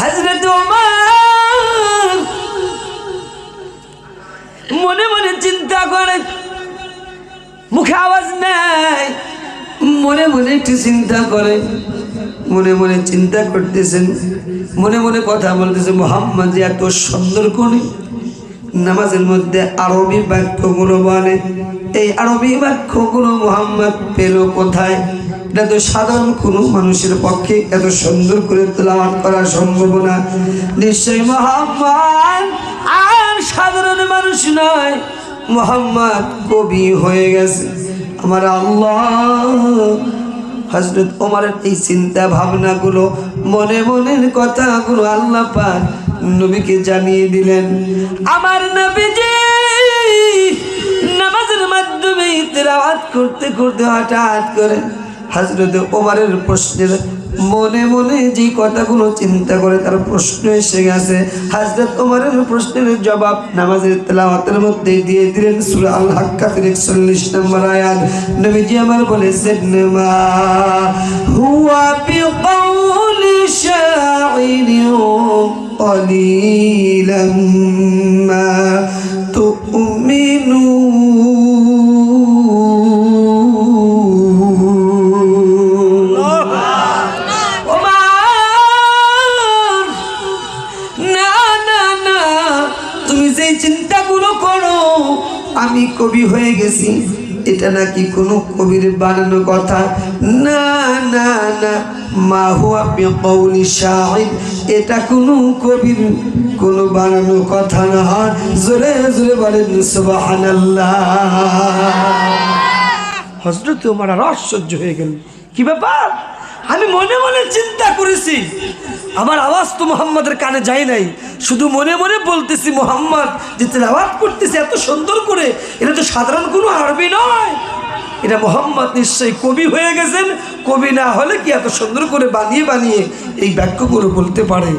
হযরত ওমর মনে মনে চিন্তা করে, মুখে আওয়াজ নাই, মনে মনে একটু চিন্তা করে, মনে মনে চিন্তা করতেছেন, মনে মনে কথা বলতেছে। মুহাম্মদ যে এত সুন্দর করে নামাজের মধ্যে আরবি বাক্যগুলো বলে, এই আরবি বাক্যগুলো মুহাম্মদ পেল কোথায়? এটা তো সাধারণ কোনো মানুষের পক্ষে এত সুন্দর করে তেলাওয়াত করা সম্ভব না। নিশ্চয়ই মুহাম্মদ আর সাধারণ মানুষ নয়, মুহাম্মদ কবি হয়ে গেছে। আমার আল্লাহ হযরত ওমরের এই চিন্তা ভাবনাগুলো, মনে মনের কথাগুলো আল্লাহ পাক নবীকে জানিয়ে দিলেন। আমার নবীজি নামাজের মাধ্যমে তেলাওয়াত করতে করতে হঠাৎ করে হযরত ওমরের প্রশ্নের, মনে মনে যে কথাগুলো চিন্তা করে তার প্রশ্ন এসে গেছে। হযরত ওমরের প্রশ্নের জবাব নামাজের তেলাওয়াতের মধ্যে দিয়ে দিলেন। সূরা আল হাক্কাতের 41 নম্বর আয়াত নবীজি আমার বলেছেন, মা হুয়া বিকাউলি শাইরিন قليلا ما تؤمنون তুমি যে চিন্তাগুলো করো আমি কবি হয়ে গেছি, এটা নাকি কোনো কবির বানানো কথা? না না না, মা হুয়া বিকাউলি শাইর, এটা কোনো কবির কোনো বানানো কথা না। জোরে জোরে বলেন সুবহানাল্লাহ। হযরত ওমর আর আশ্চর্য হয়ে গেল, কি ব্যাপার? আমি মনে মনে চিন্তা করেছি, আমার আওয়াজ তো মুহাম্মাদের কানে যায় নাই, শুধু মনে মনে বলতেছি মুহাম্মদ যে তেলাওয়াত করতেছে এত সুন্দর করে, এটা তো সাধারণ কোনো আরবি নয়, এটা মুহাম্মদ নিশ্চয়ই কবি হয়ে গেছেন। কবি না হলে কি এত সুন্দর করে বানিয়ে বানিয়ে এই বাক্যগুলো বলতে পারে?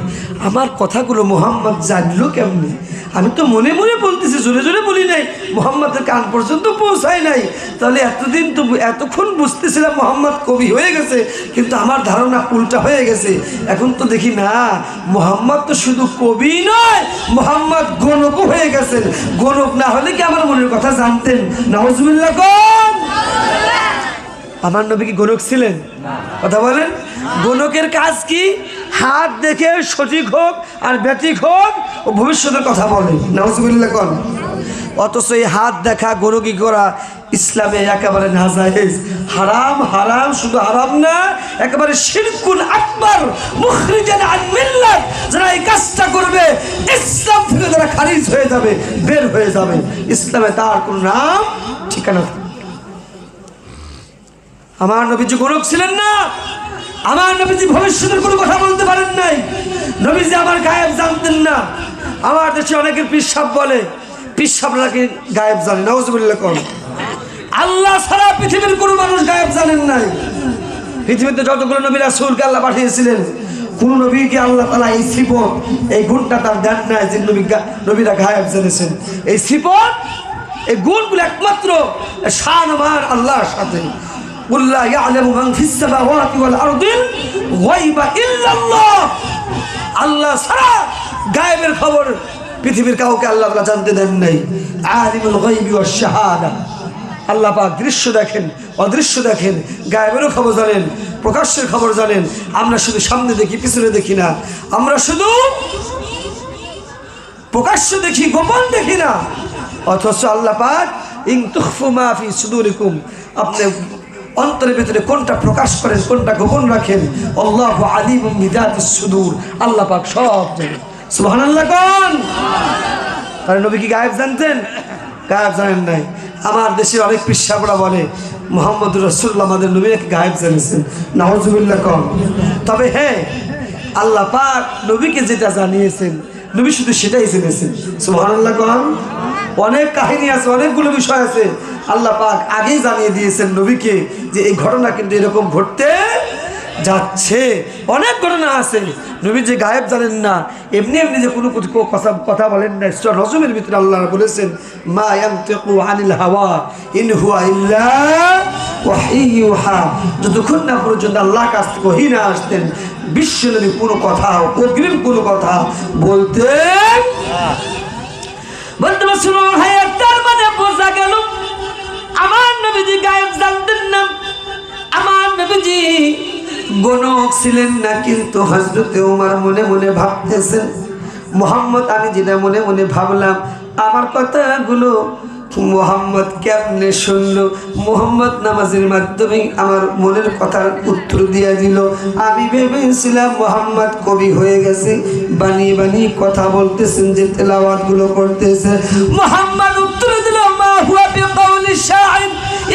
আমার কথাগুলো মুহাম্মদ জানলো কেমনে? আমি তো মনে মনে বলতেছি, জোরে জোরে বলি নাই, মুহাম্মদের কান পর্যন্ত পৌঁছায় নাই। তাহলে এতদিন তো এতক্ষণ বুঝতেছিলাম মুহাম্মদ কবি হয়ে গেছে, কিন্তু আমার ধারণা উল্টা হয়ে গেছে। এখন তো দেখি না, মুহাম্মদ তো শুধু কবি নয়, মুহাম্মদ গণকও হয়ে গেছেন। গণক না হলে কি আমার মনের কথা জানতেন? নাউজুবিল্লাহ কোন? আমার নবী কি গণক ছিলেন? কথা বলেন। গণকের কাজ কি? হাত দেখে সঠিক হোক আর ব্যাঠিক হোক ও ভবিষ্যতের কথা বলে। নাউজুবিল্লাহ কোন? অথচ এই হাত দেখা গণকি করা ইসলামে একেবারে নাজায়েজ, হারাম। হারাম শুধু হারাম না, একেবারে শিরকুন আকবার, মুখরিজান আন মিল্লাত। যারা এই কাজটা করবে ইসলাম থেকে তারা খারিজ হয়ে যাবে, বের হয়ে যাবে। ইসলামে তার কোনো নাম ঠিকানা। আমার নবীজি গণক ছিলেন না, আমার নবীজি ভবিষ্যতের কোনো কথা বলতে পারেন নাই, নবীজি আমার গায়েব জানতেন না। আমার দেশে অনেকের পিসাব বলে, পিসাবরা নাকি গায়েব জানে। নাউজুবিল্লাহ কোন? আল্লাহ ছাড়া পৃথিবীর কোনো মানুষ গায়েব জানেন নাই। পৃথিবীতে যতগুলো নবী রাসূলকে আল্লাহ পাঠিয়েছিলেন, কোন নবীকে আল্লাহ তাআলা এই সিফত, এই গুণটা তার দেন নাই যে নবীরা গায়েব জেনেছেন। এই সিফত, এই গুণগুলো একমাত্র শান আমার আল্লাহর সাথে। কুল্লা ইয়ালামু মান ফিস সামাওয়াতি ওয়াল আরদি গায়বা ইল্লাল্লাহ। আল্লাহ ছাড়া গায়েবের খবর পৃথিবীর কাউকে আল্লাহ তাআলা জানতে দেন নাই। আলিমুল গায়বি ওয়াশ শাহাদা, আল্লাহ পাক দৃশ্য দেখেন, অদৃশ্য দেখেন, গায়েবেরও খবর জানেন, প্রকাশ্যের খবর জানেন। আমরা শুধু সামনে দেখি, পিছনে দেখি না। আমরা শুধু প্রকাশ্য দেখি, গোপন দেখি না। অথচ আল্লাহ পাক ইন তুখফু মা ফি সুদুরিকুম, আপনি অন্তরের ভিতরে কোনটা প্রকাশ করেন, কোনটা গোপন রাখেন, আল্লাহু আলিমুম বিযাতিস সুদূর, আল্লাহ পাক সব জানেন। সুবহানাল্লাহ কোন? তাহলে নবী কি গায়েব জানতেন? গায়েব জানেন নাই। আমার দেশের অনেক পিসাবরা বলে মুহাম্মদুর রাসূলুল্লাহ আমাদের নবী নাকি গায়েব জেনেছেন। নাউজুবিল্লাহ কোন? তবে হ্যাঁ, আল্লাহ পাক নবীকে যেটা জানিয়েছেন, নবী শুধু সেটাই জেনেছেন। সুবহানাল্লাহ কোন? অনেক কাহিনী আছে, অনেকগুলো বিষয় আছে, আল্লাহ পাক আগেই জানিয়ে দিয়েছেন নবীকে যে এই ঘটনা কিন্তু এরকম ঘটতে যাচ্ছে। অনেক ঘটনা আছে, নবী যে গায়েব জানেন না, এমনি এমনি যে কোনো কথা বলেন না। সূরা নজমের ভিতরে আল্লাহ বলেছেন, মা ইয়ানতিকু আনিল হাওয়া ইন হুয়া ইল্লা ওয়াহী ইউহা। যতক্ষণ না পর্যন্ত আল্লাহর কাছ থেকে ওহী না আসতেন, বিশ্বনবী কোনো কথা অগ্রিম কোনো কথা বলতে শুনো হায়াত। তার মানে বোঝা গেল আমার নবীজি গায়েব জানতেন না, আমার নবীজি গণক ছিলেন না। কিন্তু হযরতে ওমর মনে মনে ভাবতেছেন, মুহাম্মদ আমি যেটা মনে মনে ভাবলাম আমার কথাগুলো মুহাম্মদ কেমনে শুনলো, মুহাম্মদ নামাজের মাধ্যমে আমার মনের কথার উত্তর দিয়ে দিল। আমি ভেবেছিলাম মুহাম্মদ কবি হয়ে গেছে, বানিয়ে বানিয়ে কথা বলতেছেন, যে তেলাওয়াত গুলো করতেছে। মুহাম্মদ উত্তর দিল মা হুয়া বিকাউলি শাইর,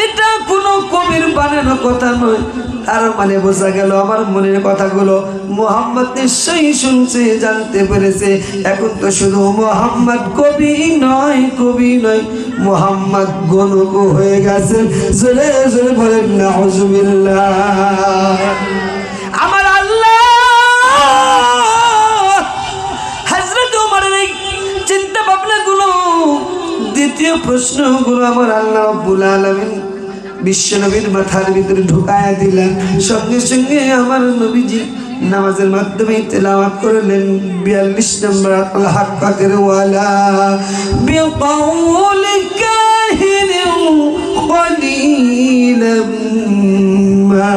এটা কোনো কবির বানানো কথা নয়। তার মানে বোঝা গেল আমার মনের কথাগুলো মুহাম্মদ নিশ্চয়ই শুনছে, জানতে পেরেছে। এখন তো শুধু মুহাম্মদ কবি নয়, কবি নয়, মুহাম্মদ গণক হয়ে গেছে। জোরে জোরে বলেন নাউজুবিল্লাহ। আমার আল্লাহ হযরত ওমরের এই চিন্তা ভাবনাগুলো, দ্বিতীয় প্রশ্নগুলো আমার আল্লাহ রাব্বুল আলামিন বিশ্বনবীর মাথার ভিতরে ঢুকায়া দিলেন। সঙ্গে সঙ্গে আমার নবীজি নামাজের মাধ্যমে তেলাওয়াত করলেন 42 নম্বর আল হাক্কাতের ওয়ালা বিকাউলি কাহিরিন কলিলাম মা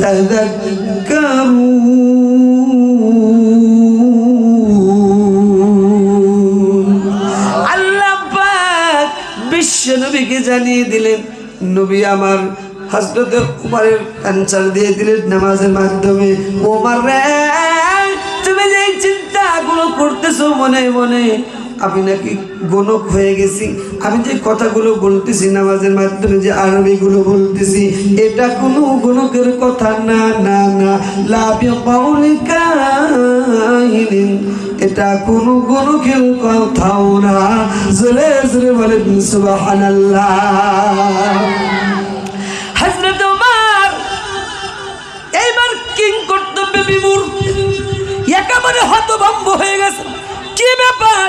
তাযাক্কারুন। আল্লাহ পাক বিশ্বনবীকে জানিয়ে দিলেন, নবী আমার হযরত ওমরের অ্যানসার দিয়ে দিলেন নামাজের মাধ্যমে, ওমর রে তুমি যে চিন্তাগুলো করতেছো মনে মনে, আমি নাকি গণক হয়ে গেছি, আমি যে কথাগুলো বলতেছি নামাজের মাধ্যমে, যে আরবিগুলো বলতেছি, এটা কোনো গণকের কথা না, না না, লা বিকাউলি কাহিরিন, এটা কোনো গণকের কথাও না। জোরে জোরে বলেন সুবহানাল্লাহ। হযরত ওমর এইবার কিং কর্তব্যে বিমূঢ়, একেবারে হতভম্ব হয়ে গেছে। কি ব্যাপার,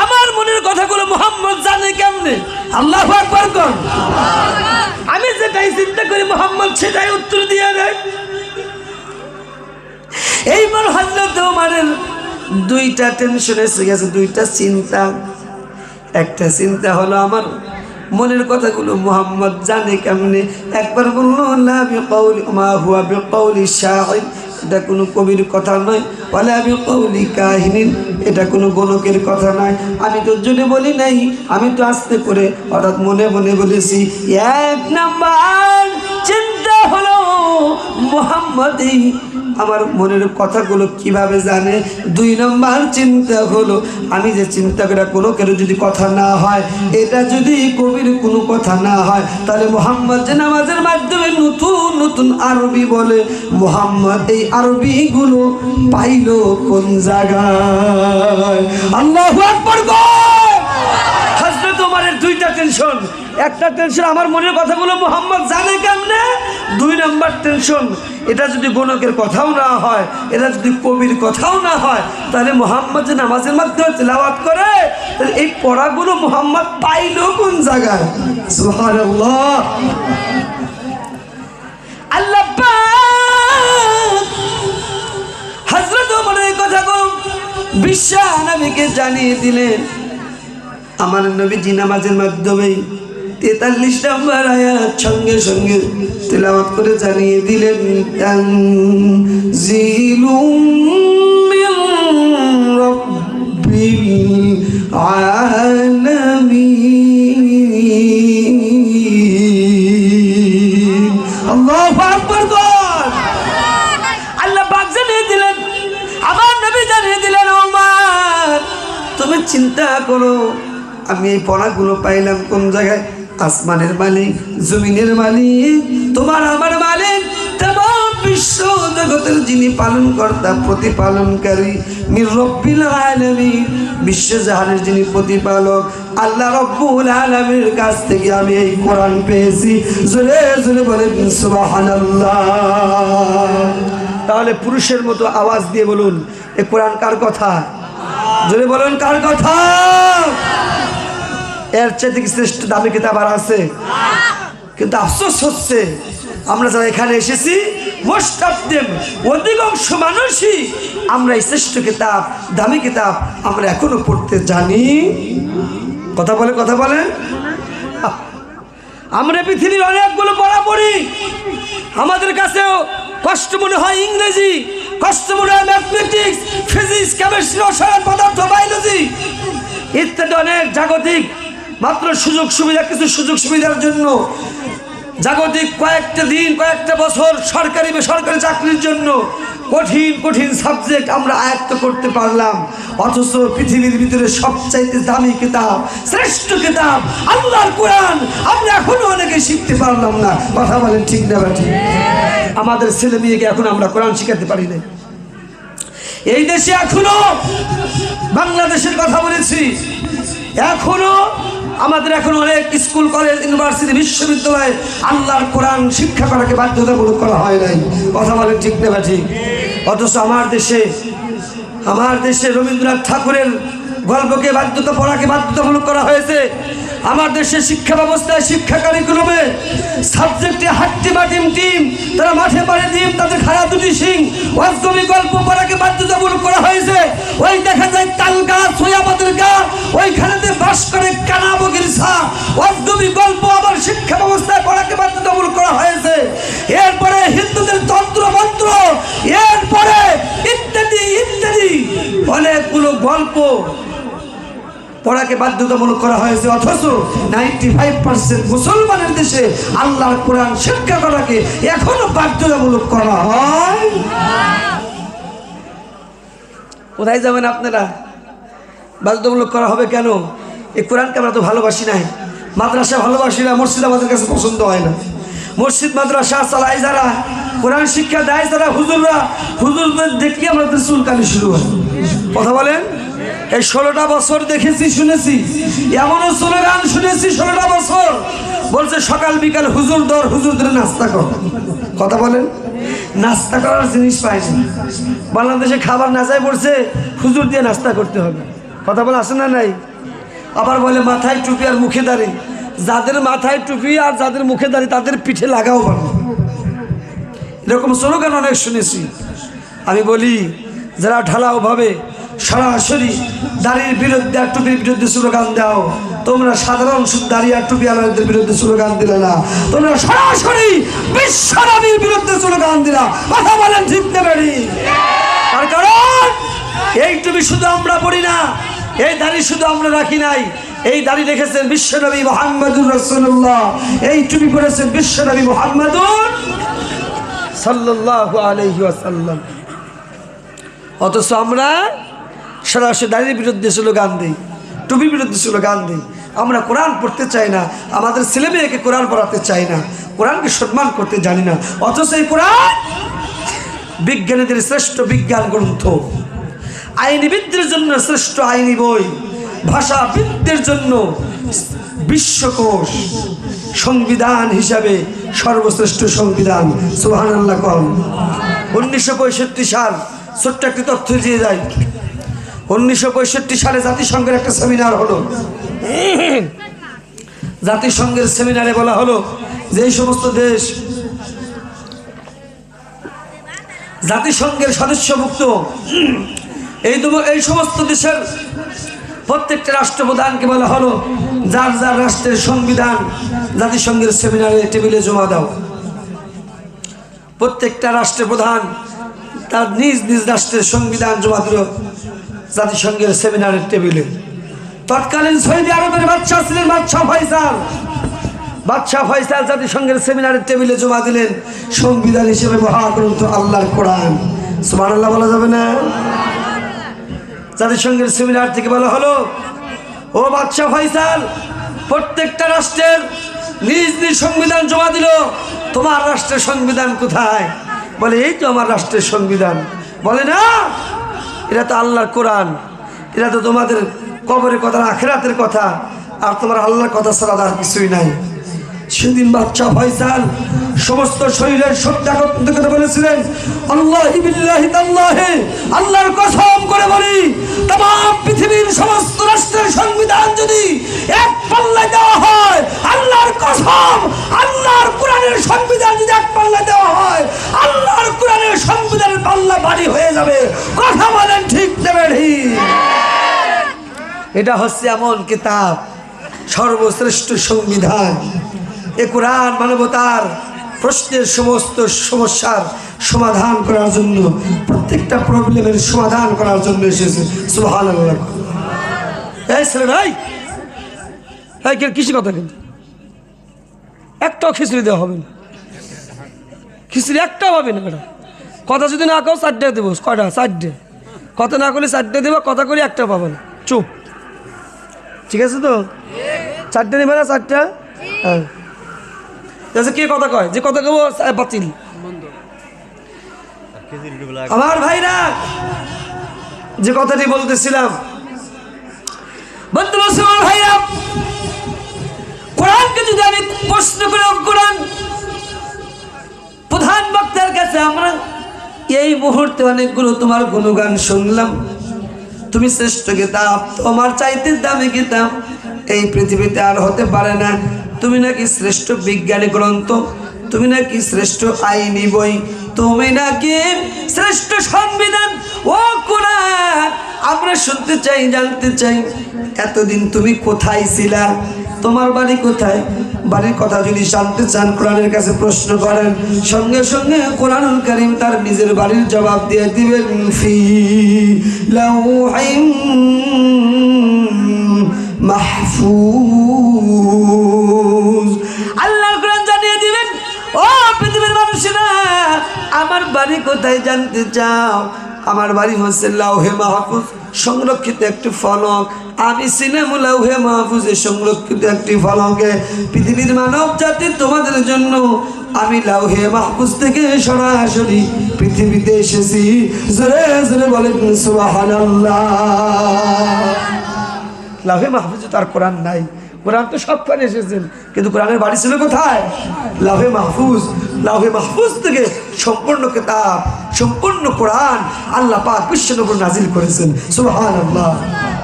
আমার মনের কথাগুলো মুহাম্মদ জানে কেমনে? আল্লাহু আকবার কোন। আমি যেটাই চিন্তা করি মুহাম্মদ সেটাই উত্তর দিয়ে দেয়। এইবার হযরত ওমরের দুইটা টেনশন এসে গেছে, দুইটা চিন্তা। একটা চিন্তা হলো আমার মনের কথাগুলো মুহাম্মদ জানে কেমনে। একবার বললো লা বিকাউলি মা হুয়া বিকাউলি শাইর, এটা কোনো কবির কথা নয়, ওয়ালা বিকাউলি কাহিনিন, এটা কোনো গণকের কথা নয়। আমি তো জোরে বলি নাই, আমি তো আস্তে করে অর্থাৎ মনে মনে বলেছি। এক নাম্বার চিন্তা হলো মুহাম্মদ আমার মনের কথাগুলো কিভাবে জানে। দুই নম্বর চিন্তা হলো আমি যে চিন্তা করা কোনো কেউ যদি কথা না হয়, এটা যদি কবির কোনো কথা না হয়, তাহলে মুহাম্মদ যে নামাজের মাধ্যমে নতুন নতুন আরবি বলে, মুহাম্মদ এই আরবিগুলো পাইলো কোন জায়গায়? আল্লাহু আকবার। হযরত ওমরের দুইটা টেনশন, একটা টেনশন আমার মনের কথাগুলো মুহাম্মদ জানে কেমনে, দুই নাম্বার টেনশন এটা যদি গণকের কথাও না হয়, এটা যদি কবির কথাও না হয়, তাহলে মুহাম্মদ যে নামাজের মাধ্যমে তেলাওয়াত করে, তাহলে এই পড়াগুলো মুহাম্মদ পাইলো কোন জায়গায়? সুবহানাল্লাহ। আল্লাহ পাক হযরত ওমরের কথাগুলো বিশ্ব নবীকে জানিয়ে দিলেন। আমার নবীজি নামাজের মাধ্যমে 43 নম্বর আয়াত সঙ্গে সঙ্গে তেলাওয়াত করে জানিয়ে দিলেন, তানজিলুম মির রাব্বিল আলামিন। আল্লাহু আকবার। আল্লাহ পাক জানিয়ে দিলেন, আমার নবী জানিয়ে দিলেন, ওমর তুমি চিন্তা করো আমি এই পড়াগুলো পাইলাম কোন জায়গায়? আসমানের মালিক, জমিনের মালিক, তোমার আমার মালিক, तमाम বিশ্ব জগতের যিনি পালন কর্তা প্রতিপালনকারী, মির রব্বিল আলামিন, বিশ্ব জাহানের যিনি প্রতিপালক আল্লাহ রব্বুল আলামিনের কাছ থেকে আমি এই কোরআন পেয়েছি। জোরে জোরে বলেন সুবহানাল্লাহ। তাহলে পুরুষের মতো আওয়াজ দিয়ে বলুন, এই কোরআন কার কথা? জোরে বলুন, কার কথা? এর চাইতে কি শ্রেষ্ঠ দামি কিতাব আর আছে? কিন্তু আফসোস হচ্ছে আমরা যারা এখানে এসেছি মোস্ট অফ দেম, অধিকাংশ মানুষই আমরা এই শ্রেষ্ঠ কিতাব, দামি কিতাব আমরা এখনো পড়তে জানি। কথা বলেন। আমরা পৃথিবীর অনেকগুলো পড়া পড়ি, আমাদের কাছেও কষ্ট মনে হয় ইংরেজি, কষ্ট মনে হয় ম্যাথমেটিক্স, ফিজিক্স, কেমিস্ট্রি, রসায়ন, পদার্থ, বায়োলজি ইত্যাদি অনেক জাগতিক মাত্র কিছু সুযোগ সুবিধার জন্য জাগতিক কয়েকটা দিন, কয়েকটা বছর সরকারি বেসরকারি চাকরির জন্য কঠিন সাবজেক্ট আমরা আয়ত্ত করতে পারলাম। অথচ পৃথিবীর ভিতরে সবচাইতে দামি কিতাব, শ্রেষ্ঠ কিতাব আল্লাহর কোরআন আমরা এখনো অনেকে শিখতে পারলাম না। কথা বলেন ঠিক না ঠিক? আমাদের ছেলে মেয়েকে এখন আমরা কোরআন শিখাতে পারি না। এই দেশে এখনো, বাংলাদেশের কথা বলেছি, এখনো আমাদের এখন অনেক স্কুল, কলেজ, ইউনিভার্সিটি, বিশ্ববিদ্যালয়ে আল্লাহর কোরআন শিক্ষা করাকে বাধ্যতামূলক করা হয় নাই। কথা বলেন ঠিক না ঠিক? অথচ আমার দেশে রবীন্দ্রনাথ ঠাকুরের গল্পকে পড়াকে বাধ্যতামূলক করা হয়েছে। আমার দেশের শিক্ষা ব্যবস্থায়, শিক্ষা কারিকুলামে সাবজেক্টে হাট্টি বাটিম টিম, তারা মাঠে পাড়ে ডিম, তাদের খায়া দুটি সিং, ওয়াজকবি গল্প পড়াকে বাধ্যতামূলক করা হয়েছে। ওই দেখা যায় তাল গাছ, আমাদের গা, ওইখানেতে বাস করে কানা বগির ছা, ওয়াজকবি গল্প আবার শিক্ষা ব্যবস্থায় পড়াকে বাধ্যতামূলক করা হয়েছে। এরপরে হিন্দুদের তন্ত্র মন্ত্র, এরপরে ইত্যাদি অনেকগুলো গল্প পড়াকে বাধ্যতামূলক করা হয়েছে। অথচ 95% মুসলমানের দেশে আল্লাহর কোরআন শিক্ষা করাকে এখনো বাধ্যতামূলক করা হয়। কোথায় যাবেন আপনারা? বাধ্যতামূলক করা হবে কেন? এই কোরআনকে আমরা তো ভালোবাসি নাই, মাদ্রাসা ভালোবাসি না, মসজিদ আমাদের কাছে পছন্দ হয় না। মসজিদ মাদ্রাসা চালায় যারা, কোরআন শিক্ষা দেয় যারা, হুজুরদের দেখলে আমাদের চুলকানি শুরু হয়। কথা বলেন। এই 16টা বছর দেখেছি, শুনেছি, এমনও স্লোগান শুনেছি 16টা বছর বলছে সকাল বিকাল হুজুরদের নাস্তা কর। কথা বলেন। নাস্তা করার জিনিস পাইনি, বাংলাদেশে খাবার নাচায় পড়ছে, হুজুর দিয়ে নাস্তা করতে হবে। কথা বলে আসে না নাই? আবার বলে মাথায় টুপি আর মুখে দাঁড়ি, যাদের মাথায় টুপি আর যাদের মুখে দাঁড়ি তাদের পিঠে লাগাও ভালো। এরকম স্লোগান অনেক শুনেছি। আমি বলি, যারা ঢালাও ভাবে সরাসরি দাড়ির বিরুদ্ধে আর টুপির বিরুদ্ধে স্লোগান দাও, তোমরা সাধারণ দাড়ি আর টুপি আলাদের বিরুদ্ধে স্লোগান দিলে না, তোমরা সরাসরি বিশ্বনবীর বিরুদ্ধে স্লোগান দিলা। কথা বলেন ঠিক না বেড়ি? তার কারণ এই টুপি শুধু আমরা পড়ি না, এই দাড়ি শুধু আমরা রাখি নাই, এই দাড়ি রেখেছেন বিশ্বনবী মুহাম্মদুর রাসূলুল্লাহ, এই টুপি পরেছেন বিশ্বনবী মুহাম্মদুর সাল্লাল্লাহু আলাইহি ওয়াসাল্লাম। অথচ আমরা সরাসরি দাড়ির বিরুদ্ধে স্লোগান দিই, টুপির বিরুদ্ধে স্লোগান দিই। আমরা কোরআন পড়তে চাই না, আমাদের ছেলে মেয়েকে কোরআন পড়াতে চাই না, কোরআনকে সম্মান করতে জানি না। অথচ এই কোরআন বিজ্ঞানীদের শ্রেষ্ঠ বিজ্ঞান গ্রন্থ, আইনবিদদের জন্য শ্রেষ্ঠ আইনি বই, ভাষাবিদদের জন্য বিশ্বকোষ, সংবিধান হিসাবে সর্বশ্রেষ্ঠ সংবিধান। সুবহানাল্লাহ কম। 1965 সাল, ছোট্ট একটি তথ্য দিয়ে যায়। 1965 সালে জাতিসংঘের একটা সেমিনার হলো। জাতিসংঘের সেমিনারে বলা হলো যে এই সমস্ত দেশ জাতিসংঘের সদস্যভুক্ত, এই সমস্ত দেশের প্রত্যেকটা রাষ্ট্রপ্রধানকে বলা হলো যার যার রাষ্ট্রের সংবিধান জাতিসংঘের সেমিনারে টেবিলে জমা দাও। প্রত্যেকটা রাষ্ট্রপ্রধান তার নিজ নিজ রাষ্ট্রের সংবিধান জমা দিল জাতিসংঘের সেমিনারের টেবিলে। তৎকালীন সৌদি আরবের বাদশাহ ছিলেন বাদশাহ ফয়সাল জাতিসংঘের সেমিনারের টেবিলে জমা দিলেন সংবিধান হিসেবে মহাগ্রন্থ আল্লাহর কোরআন। সুবহানাল্লাহ বলা যাবে না? জাতিসংঘের সেমিনার থেকে বলা হলো, ও বাদশাহ ফয়সাল, প্রত্যেকটা রাষ্ট্রের নিজ নিজ সংবিধান জমা দিল, তোমার রাষ্ট্রের সংবিধান কোথায়? বলে এই তো আমার রাষ্ট্রের সংবিধান। বলে না, এটা তো আল্লাহর কোরআন, এটা তো তোমাদের কবরের কথা, আখিরাতের কথা, আর তোমার আল্লাহর কথা ছাড়া আর কিছুই নাই। সেদিন বাদশাহ ফয়সাল সমস্ত শরীরের শক্তি একত্রিত করে বলেছিলেন, আল্লাহি বিল্লাহি তাল্লাহি, আল্লাহর কসম করে বলি, तमाम পৃথিবীর সমস্ত রাষ্ট্রের সংবিধান যদি এক পাল্লায় দেওয়া হয়, আল্লাহর কসম, আল্লাহর কোরআনের সংবিধান যদি এক পাল্লায় দেওয়া হয়, আল্লাহ এটা হচ্ছে এমন কিতাব, সর্বশ্রেষ্ঠ সংবিধান। এ কোরআন মানবতার প্রশ্নের সমস্ত সমস্যার সমাধান করার জন্য, প্রত্যেকটা প্রবলেমের সমাধান করার জন্য এসেছে। সুবহানাল্লাহ। এই ছেলে ভাই, এই কৃষি কথা, কিন্তু একটাও খিচুড়ি দেওয়া হবে না, খিচুড়ি একটাও হবে না। এটা কথা যদি না কাও 4টে দেবো। কয়টা? 4টে। কথা না করলে 4টে দেবো, কথা করে একটা পাবো না। চুপ, ঠিক আছে তো? 4টে নেবে না? 4টা। হ্যাঁ, কে কথা কয়? যে কথা কব বাতিল। আমার ভাইরা, যে কথাটি বলতেছিলাম, বন্ধু মুসলমান ভাইরা, কোরআনকে যদি আমি প্রশ্ন করে, কোরআন প্রধান বক্তার কাছে আমরা এই মুহূর্তে অনেকগুলো তোমার গুণগান শুনলাম। তুমি শ্রেষ্ঠ কিতাব, তোমার চাইতে দামি কিতাব এই পৃথিবীতে আর হতে পারে না। তুমি নাকি শ্রেষ্ঠ বিজ্ঞানী গ্রন্থ, তুমি নাকি শ্রেষ্ঠ আইনি বই, তুমি নাকি শ্রেষ্ঠ সংবিধান। ও কোরআন, আমরা শুনতে চাই, জানতে চাই, এতদিন তুমি কোথায় ছিলা? তোমার বাড়ি কোথায়? বাড়ির কথা যদি জানতে চান, কোরআনের কাছে প্রশ্ন করেন, সঙ্গে সঙ্গে কোরআনুল কারীম তার নিজের বাড়ির জবাব দিয়ে দিবেন। ফি লাউহিন মাহফুজ। আল্লাহ কোরআন জানিয়ে দিবেন, ও পৃথিবীর মানুষেরা, আমার বাড়ি কোথায় জানতে চাও? আমার বাড়ি হচ্ছে লাউহে মাহফুজ, সংরক্ষিত একটি ফলক। আমি সিনেমা লাউহে মাহফুজে সংরক্ষিত একটি ফলকে পৃথিবীর মানব জাতি তোমাদের জন্য আমি লাউহে মাহফুজ থেকে সরাসরি পৃথিবীতে এসেছি। জোরে জোরে বলেন সুবহানাল্লাহ। লাউহে মাহফুজে তার কোরআন নাই, কোরআন তো সব কোরআন এসেছেন, কিন্তু কোরআনের বাড়ি ছিল কোথায়? লাউহে মাহফুজ। লাউহে মাহফুজ থেকে সম্পূর্ণ কিতাব, সম্পূর্ণ কোরআন আল্লাহ পাক বিশ্বের উপর নাজিল করেছেন। সুবহানাল্লাহ।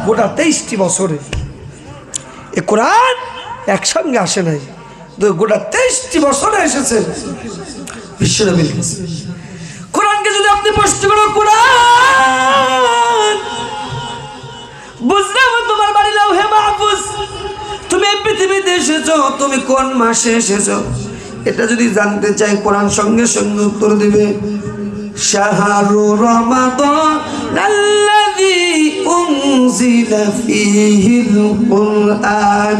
গোটা 23টি বছরে এ কোরআন একসঙ্গে আসে নাই, গোটা 23টি বছরে এসেছে বিশ্বনবীর কাছে। কোরআনকে যদি আপনি প্রশ্ন করেন, কোরআন বুঝলাম তোমার বাড়ি লাউহে মাহফুজ, তুমি এই পৃথিবীতে এসেছো, তুমি কোন মাসে এসেছো, এটা যদি জানতে চাই, কোরআন সঙ্গে সঙ্গে উত্তর দিবে শাহরু রমাদান আল্লাযী উনজিলা ফীহিল কুরআন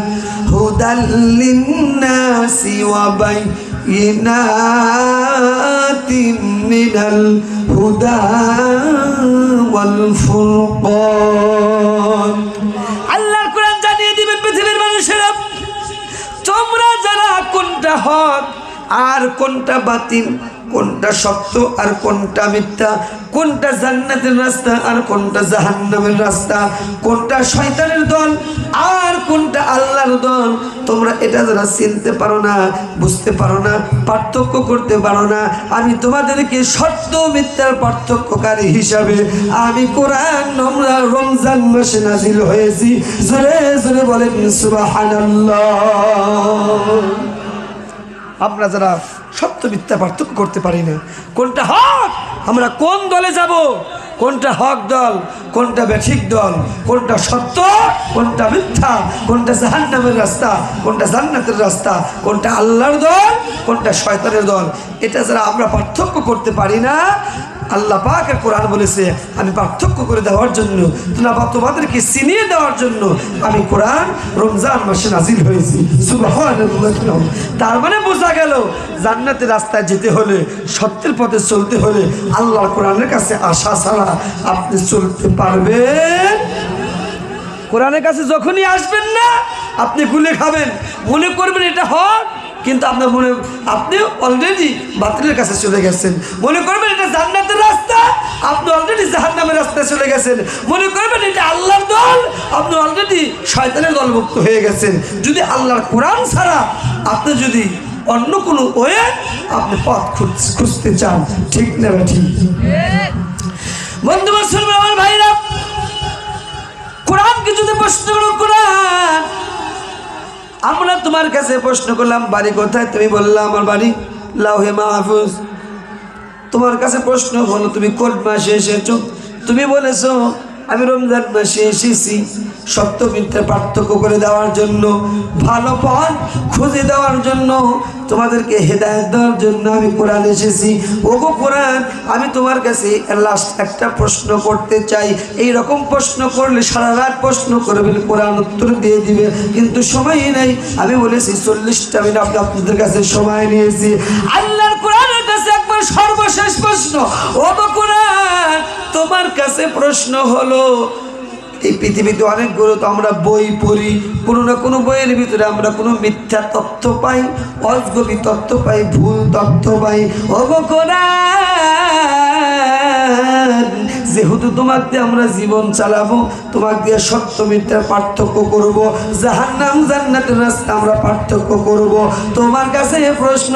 হুদাল লিন-নাসি ওয়া বায়িনাতিন মিনাল হুদা ওয়াল ফুরকান। আল্লাহর কোরআন জানিয়ে দিবে পৃথিবীর মানুষেরা, তোমরা যারা কোনটা হক আর কোনটা বাতিল, কোনটা সত্য আর কোনটা মিথ্যা, কোনটা জান্নাতের রাস্তা আর কোনটা জাহান্নামের রাস্তা, কোনটা শয়তানের দল আর কোনটা আল্লাহর দল, তোমরা এটা যারা চিনতে পারো না, বুঝতে পারো না, পার্থক্য করতে পারো না, আমি তোমাদেরকে সত্য মিথ্যার পার্থক্যকারী হিসাবে আমি কোরআন আমরা রমজান মাসে নাজিল হয়েছি। জোরে জোরে বলেন সুবহানাল্লাহ। আমরা যারা সত্য মিথ্যা পার্থক্য করতে পারি না, কোনটা হক, আমরা কোন দলে যাব, কোনটা হক দল, কোনটা ব্যাঠিক দল, কোনটা সত্য, কোনটা মিথ্যা, কোনটা জাহান্নামের রাস্তা, কোনটা জান্নাতের রাস্তা, কোনটা আল্লাহর দল, কোনটা শয়তানের দল, এটা যারা আমরা পার্থক্য করতে পারি না, আল্লাহ পাকের কোরআন বলেছে আমি পার্থক্য করে দেওয়ার জন্য, তোমাদেরকে চিনিয়ে দেওয়ার জন্য আমি কোরআন রমজান মাসে নাজিল হয়েছি। সুবহানাল্লাহ। তার মানে বোঝা গেল, জান্নাতের রাস্তায় যেতে হলে, সত্যের পথে চলতে হলে আল্লাহর কোরআনের কাছে আসা ছাড়া আপনি চলতে পারবেন? কোরআনের কাছে যখনই আসবেন না, আপনি গুলে খাবেন, মনে করবেন এটা হক, কিন্তু আপনার মনে আপনি অলরেডি বাতিলের কাছে চলে গেছেন। মনে করবেন এটা জান্নাতের রাস্তা, আপনি অলরেডি জাহান্নামের রাস্তায় চলে গেছেন। মনে করবেন এটা আল্লাহর দল, আপনি অলরেডি শয়তানের দলমুক্ত হয়ে গেছেন। যদি আল্লাহর কোরআন ছাড়া আপনি যদি অন্য কোনো ওয়ে আপনি পথ খুঁজতে চান, ঠিক না ঠিক? বন্ধু মুসলমান আমার ভাইরা, কোরআনকে যদি প্রশ্ন করো, কোরআন আমরা তোমার কাছে প্রশ্ন করলাম বাড়ি কোথায়, তুমি বললা আমার বাড়ি লাউহে মাহফুজ। তোমার কাছে প্রশ্ন হলো তুমি কোন মাসে এসেছো, তুমি বলেছো আমি রমজান মাসে এসেছি সত্য মিথ্যার পার্থক্য করে দেওয়ার জন্য, ভালো পথ খুঁজে দেওয়ার জন্য, তোমাদেরকে হেদায়েত দেওয়ার জন্য আমি কোরআন এসেছি। ওগো কোরআন, আমি তোমার কাছে লাস্ট একটা প্রশ্ন করতে চাই। এই রকম প্রশ্ন করলে সারা রাত প্রশ্ন করবেন, কোরআন উত্তর দিয়ে দিবে, কিন্তু সময় নেই। আমি বলেছি 40টা মিনিট আপনাদের কাছে সময় নিয়েছি। আল্লাহর কোরআনের কাছে একবার সর্বশেষ প্রশ্ন, ওগো কোরআন, তোমার কাছে প্রশ্ন হলো, এই পৃথিবীতে অনেকগুলো তো আমরা বই পড়ি, কোনো না কোনো বইয়ের ভিতরে আমরা কোনো মিথ্যা তথ্য পাই, অজগবি তথ্য পাই, ভুল তথ্য পাই। ওগো কোরআন, যেহেতু তোমাকে দিয়ে আমরা জীবন চালাবো, তোমাকে দিয়ে সত্য মিথ্যার পার্থক্য করব, জাহান্নাম জান্নাতের রাস্তা আমরা পার্থক্য করব, তোমার কাছে প্রশ্ন,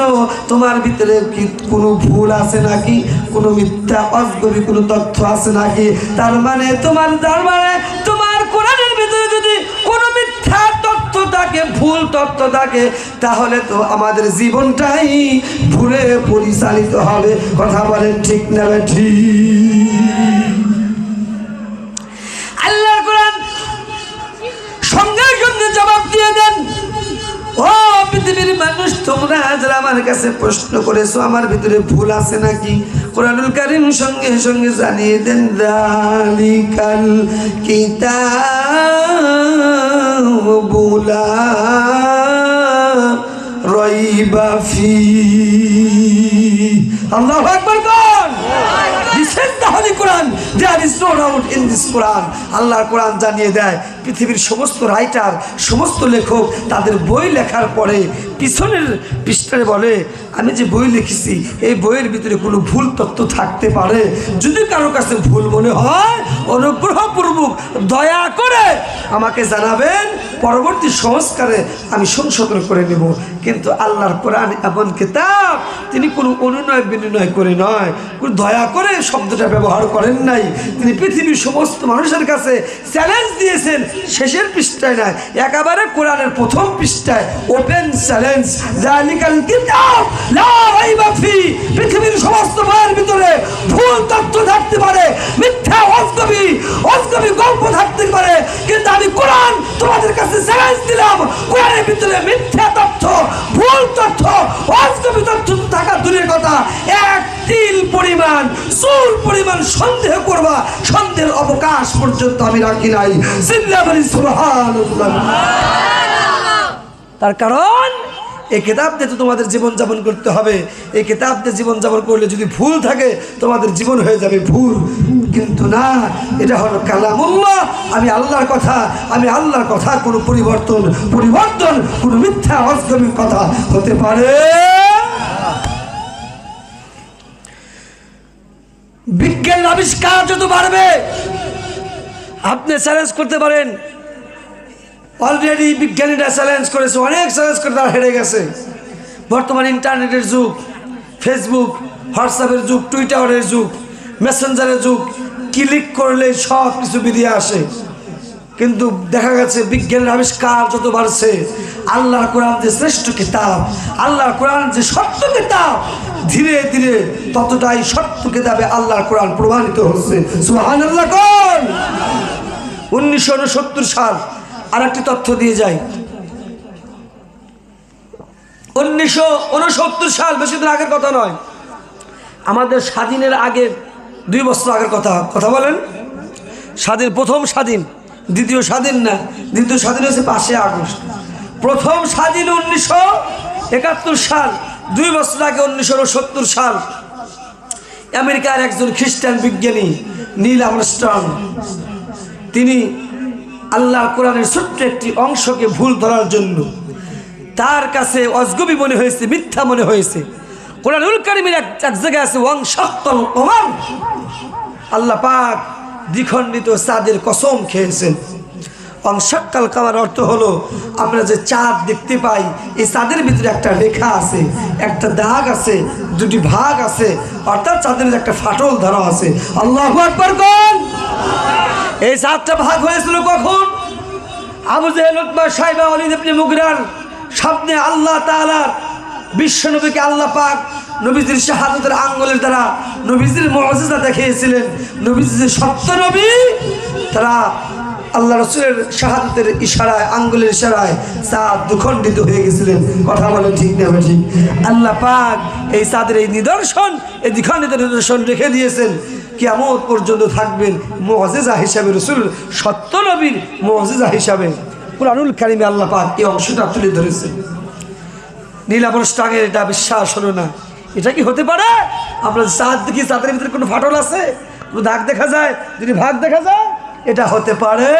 তোমার ভিতরে কি কোনো ভুল আছে নাকি, কোনো মিথ্যা অজগবি কোনো তথ্য আছে নাকি? তার মানে তোমার কোরআনের ভিতরে যদি কোনো মিথ্যা তথ্য থাকে, ভুল তথ্য থাকে, তাহলে তো আমাদের জীবনটাই ভুলে পরিচালিত হবে। কথা বলেন ঠিক না ঠিক? আল্লাহর কোরআন সঙ্গে সঙ্গে জবাব দিয়ে দেন, ও পৃথিবীর মানুষ, তোমরা যারা আমার কাছে প্রশ্ন করেছো আমার ভিতরে ভুল আছে নাকি, কোরআনুল কারীম সঙ্গে সঙ্গে জানিয়ে দেন, যালিকাল কিতাবু লা রাইবা ফীহি। আল্লাহু আকবার কোন? This is the Holy Quran. There is no doubt in this Quran. আল্লাহর কোরআন জানিয়ে দেয়, পৃথিবীর সমস্ত রাইটার, সমস্ত লেখক তাদের বই লেখার পরে পিছনের পৃষ্ঠায় বলে, আমি যে বই লিখেছি এই বইয়ের ভিতরে কোনো ভুল তথ্য থাকতে পারে, যদি কারো কাছে ভুল মনে হয় অনুগ্রহপূর্বক দয়া করে আমাকে জানাবেন, পরবর্তী সংস্কারে আমি সংশোধন করে নেব। কিন্তু আল্লাহর কোরআন এমন কিতাব, তিনি কোনো অনুনয় বিনয় করে নয়, কোনো দয়া করে শব্দটা ব্যবহার করেন নাই। তিনি পৃথিবীর সমস্ত মানুষের কাছে চ্যালেঞ্জ দিয়েছেন, শেষের পৃষ্ঠায় নয়, একেবারে কোরআনের প্রথম পৃষ্ঠায় ওপেন চ্যালেঞ্জ, যালিকাল কিতাব লা রাইবা ফীহি। পৃথিবীর সমস্ত বইয়ের ভিতরে ভুল তথ্য থাকতে পারে, মিথ্যা অজগবি গল্প থাকতে পারে, কিন্তু আমি কোরআন তোমাদের কাছে চ্যালেঞ্জ দিলাম, কোরআনের ভিতরে মিথ্যা তথ্য, ভুল তথ্য, অজগবি তথ্য থাকা দূরের কথা, এক তিল পরিমাণ, চুল পরিমাণ সন্দেহ করবা, সন্দেহের অবকাশ পর্যন্ত আমি রাখি নাই। সুবহানাল্লাহ। তার কারণ এই কিতাব দিয়ে তো তোমাদের জীবনযাপন করতে হবে, এই কিতাব দিয়ে জীবনযাপন করলে যদি ভুল থাকে তোমাদের জীবন হয়ে যাবে ভুল, কিন্তু না, এটা হলো কালামুল্লাহ, আমি আল্লাহর কথা, আমি আল্লাহর কথা কোনো পরিবর্তন কোনো মিথ্যা অজগবি কথা হতে পারে। বিজ্ঞান আবিষ্কার যত বাড়বে আপনি চ্যালেঞ্জ করতে পারেন, অলরেডি বিজ্ঞানীরা চ্যালেঞ্জ করেছে, অনেক চ্যালেঞ্জ করে তারা হেরে গেছে। বর্তমান ইন্টারনেটের যুগ, ফেসবুক হোয়াটসঅ্যাপের যুগ, টুইটারের যুগ, মেসেঞ্জারের যুগ, ক্লিক করলে সব কিছু বেরিয়ে আসে। কিন্তু দেখা গেছে বিজ্ঞানের আবিষ্কার যত বাড়ছে, আল্লাহর কোরআন যে শ্রেষ্ঠ কিতাব, আল্লাহর কোরআন যে সত্য কিতাব, ধীরে ধীরে ততটাই সত্য কিতাবে আল্লাহর কোরআন প্রমাণিত হচ্ছে। সুবহানাল্লাহ কোন? 1969 সাল আর একটি তথ্য দিয়ে যায়, 1969 সাল, বেশি দিন আগের কথা নয়, আমাদের স্বাধীনের আগে 2 বছর আগের কথা বলেন। স্বাধীন, প্রথম স্বাধীন, দ্বিতীয় স্বাধীন না, দ্বিতীয় স্বাধীন হয়েছে 5 আগস্ট, প্রথম স্বাধীন 1971 সাল, 2 বছর আগে 1969 সাল। আমেরিকার একজন খ্রিস্টান বিজ্ঞানী নীল আর্মস্ট্রং, তিনি আল্লাহর কোরআনের ছোট্ট একটি অংশকে ভুল ধরার জন্য তার কাছে অজগবি মনে হয়েছে, মিথ্যা মনে হয়েছে। কোরআনুল কারীমের এক জায়গায় আছে ওয়াংশাক্কাল কমার, আল্লাহ পাক দ্বিখণ্ডিত চাঁদের কসম খেয়েছেন। ওয়াংশাক্কাল কমার অর্থ হলো আমরা যে চাঁদ দেখতে পাই, এই চাঁদের ভিতরে একটা রেখা আছে, একটা দাগ আছে, 2টি ভাগ আছে, অর্থাৎ চাঁদের একটা ফাটল ধরা আছে। আল্লাহু আকবার কোন? এই 4টা ভাগ হয়েছিল কখন? আবু জেহেল, উতবা, শাইবা, ওয়ালিদ ইবনে মুগিরার সামনে আল্লাহ তাআলা বিশ্বনবীকে আল্লাহ পাক নবীজির শাহাদাতের আঙ্গুলের দ্বারা নবীজির মুআজিজা দেখিয়েছিলেন। নবীজি যে সত্য নবী, তারা আল্লাহ রসুলের শাহাদাতের ইশারায়, আঙ্গুলের ইশারায় চাঁদ দুখণ্ডিত হয়ে গেছিলেন। কথা বলেন ঠিক না ঠিক? আল্লাহ পাক এই চাঁদের এই নিদর্শন, এই দ্বিখণ্ডিত নিদর্শন রেখে দিয়েছেন, কিয়ামত পর্যন্ত থাকবেন মুআজিজা হিসাবে, রসুল সত্য নবীর মুআজিজা হিসাবে। কুরআনুল কারীমে আল্লাহ পাক এই অংশটা তুলে ধরেছেন। নীলাবরষ্টাঙ্গের এটা বিশ্বাস হলো না। এটা কি হতে পারে? আমরা চাঁদ দেখি, চাঁদের ভিতরে কোনো ফাটল আছে, কোনো দাগ দেখা যায়, যদি ভাগ দেখা যায়, এটা হতে পারে